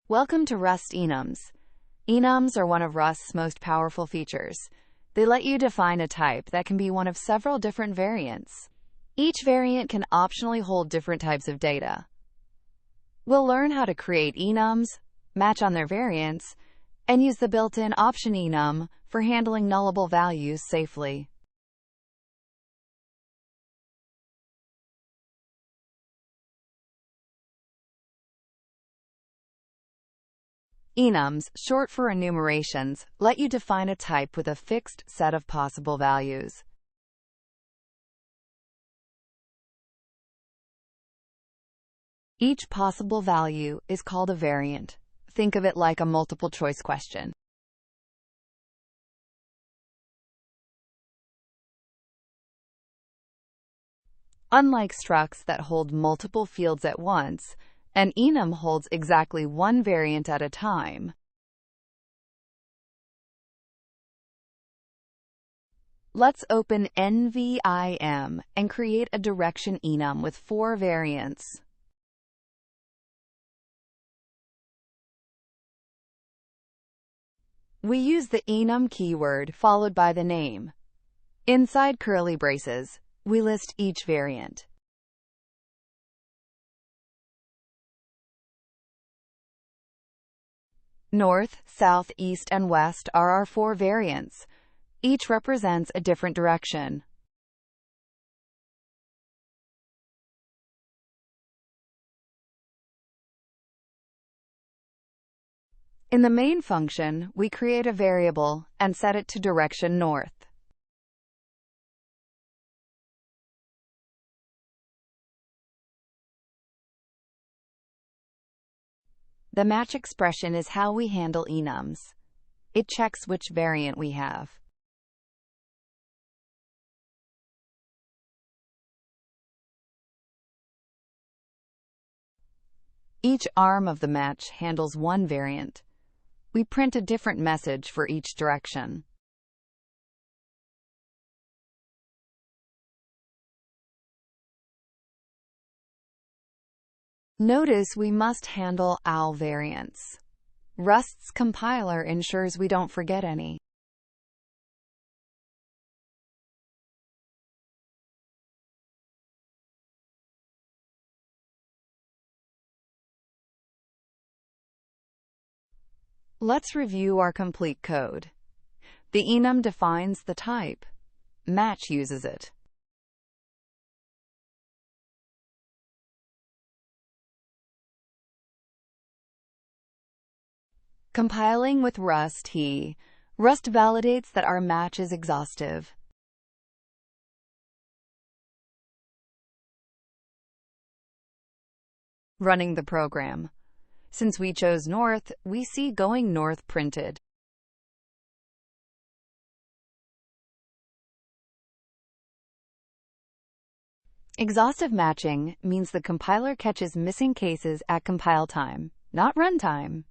Welcome to Rust Enums. Enums are one of Rust's most powerful features. They let you define a type that can be one of several different variants. Each variant can optionally hold different types of data. We'll learn how to create enums, match on their variants, and use the built-in option enum for handling nullable values safely. Enums, short for enumerations, let you define a type with a fixed set of possible values. Each possible value is called a variant. Think of it like a multiple-choice question. Unlike structs that hold multiple fields at once, an enum holds exactly one variant at a time. Let's open NVIM and create a direction enum with 4 variants. We use the enum keyword followed by the name. Inside curly braces, we list each variant. North, south, east, and west are our 4 variants. Each represents a different direction. In the main function, we create a variable and set it to direction north. The match expression is how we handle enums. It checks which variant we have. Each arm of the match handles one variant. We print a different message for each direction. Notice we must handle all variants. Rust's compiler ensures we don't forget any. Let's review our complete code. The enum defines the type. Match uses it. Compiling with Rust validates that our match is exhaustive. Running the program. Since we chose north, we see going north printed. Exhaustive matching means the compiler catches missing cases at compile time, not runtime.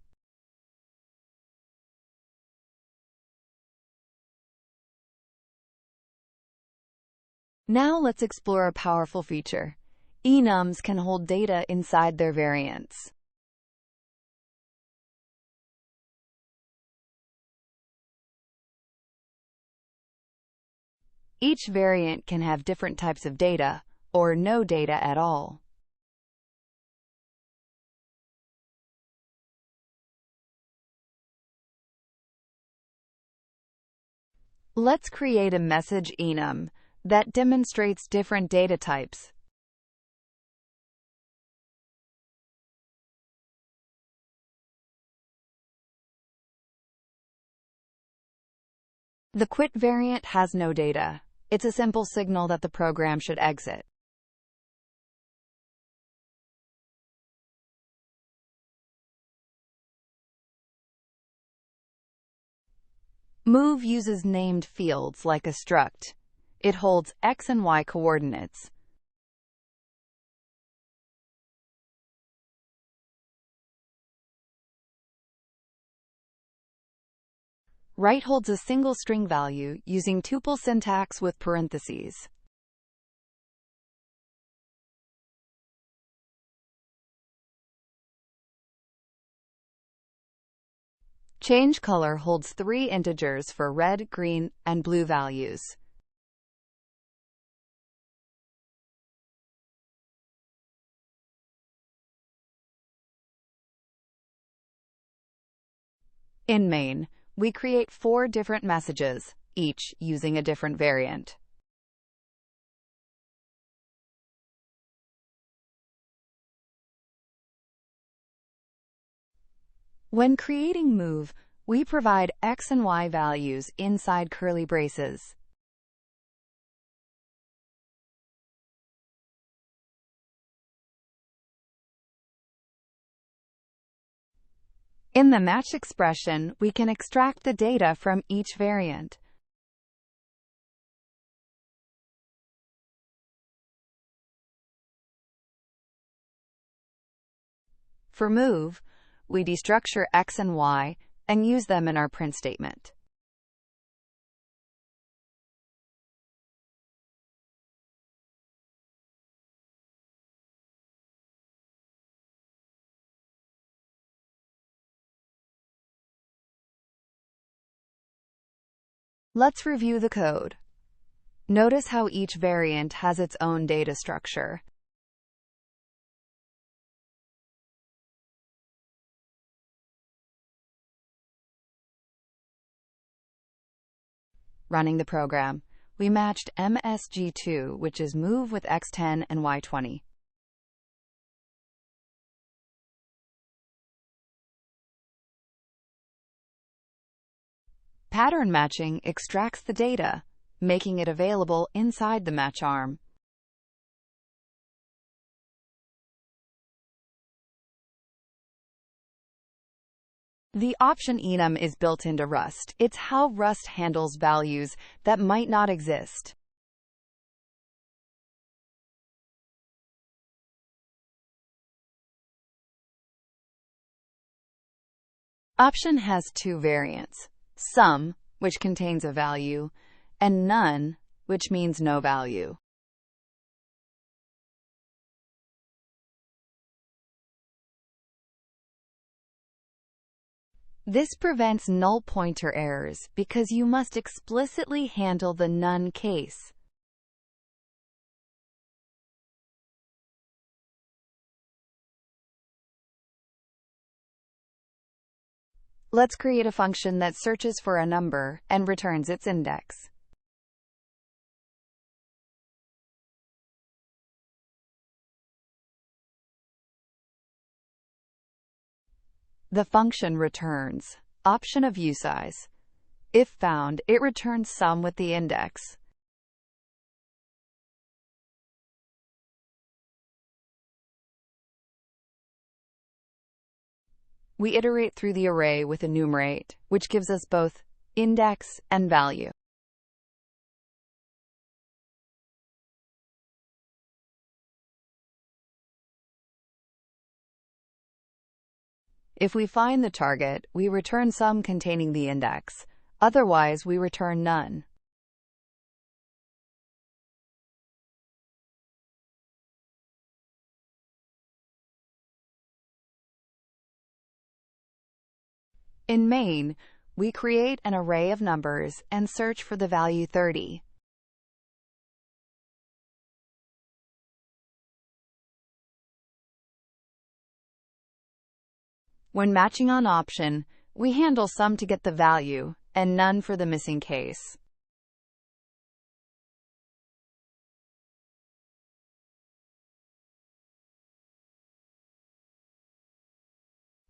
Now let's explore a powerful feature. Enums can hold data inside their variants. Each variant can have different types of data, or no data at all. Let's create a message enum that demonstrates different data types. The quit variant has no data. It's a simple signal that the program should exit. Move uses named fields like a struct. It holds x and y coordinates. Write holds a single string value using tuple syntax with parentheses. ChangeColor holds 3 integers for red, green, and blue values. In main, we create 4 different messages, each using a different variant. When creating move, we provide x and y values inside curly braces. In the match expression, we can extract the data from each variant. For move, we destructure x and y and use them in our print statement. Let's review the code. Notice how each variant has its own data structure. Running the program, we matched MSG2, which is move with x10 and y20. Pattern matching extracts the data, making it available inside the match arm. The option Enum is built into Rust. It's how Rust handles values that might not exist. Option has 2 variants: sum, which contains a value, and none, which means no value. This prevents null pointer errors because you must explicitly handle the none case. Let's create a function that searches for a number and returns its index. The function returns option of usize. If found, it returns sum with the index. We iterate through the array with enumerate, which gives us both index and value. If we find the target, we return sum containing the index. Otherwise, we return none. In main, we create an array of numbers and search for the value 30. When matching on option, we handle sum to get the value and none for the missing case.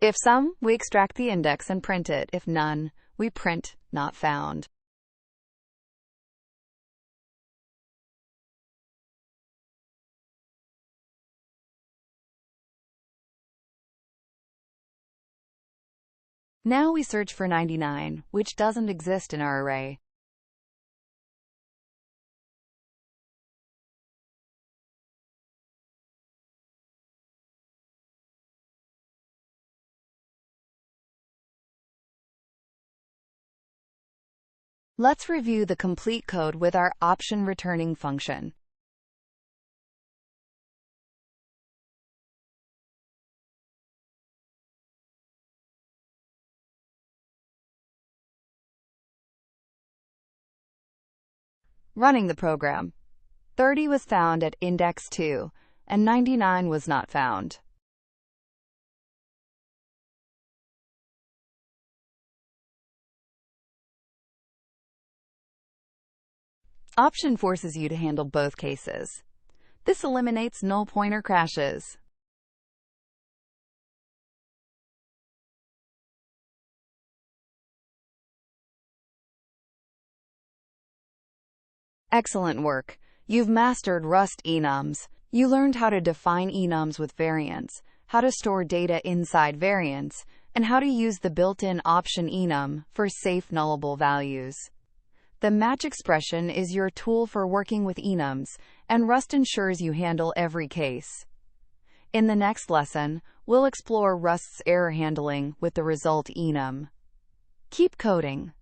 If sum, we extract the index and print it. If none, we print not found. Now we search for 99, which doesn't exist in our array. Let's review the complete code with our option returning function. Running the program. 30 was found at index 2, and 99 was not found. Option forces you to handle both cases. This eliminates null pointer crashes. Excellent work. You've mastered Rust enums. You learned how to define enums with variants, how to store data inside variants, and how to use the built-in option enum for safe nullable values. The match expression is your tool for working with enums, and Rust ensures you handle every case. In the next lesson, we'll explore Rust's error handling with the result enum. Keep coding.